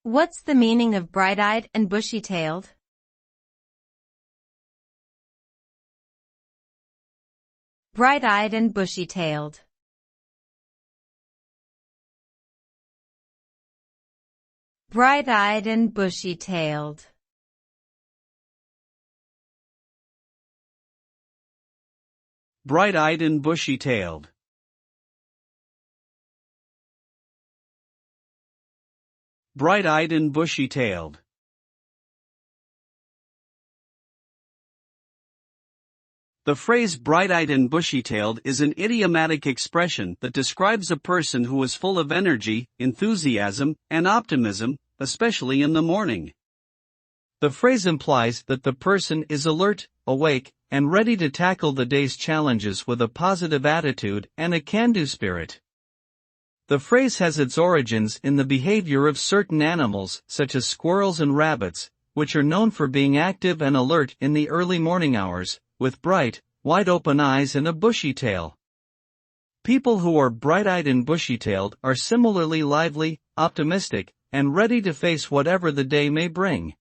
What's the meaning of bright-eyed and bushy-tailed? Bright-eyed and bushy-tailed. Bright-eyed and bushy-tailed. Bright-eyed and bushy-tailed. Bright-eyed and bushy-tailed. The phrase bright-eyed and bushy-tailed is an idiomatic expression that describes a person who is full of energy, enthusiasm, and optimism, especially in the morning. The phrase implies that the person is alert, awake, and ready to tackle the day's challenges with a positive attitude and a can-do spirit. The phrase has its origins in the behavior of certain animals, such as squirrels and rabbits, which are known for being active and alert in the early morning hours, with bright, wide-open eyes and a bushy tail. People who are bright-eyed and bushy-tailed are similarly lively, optimistic, and ready to face whatever the day may bring.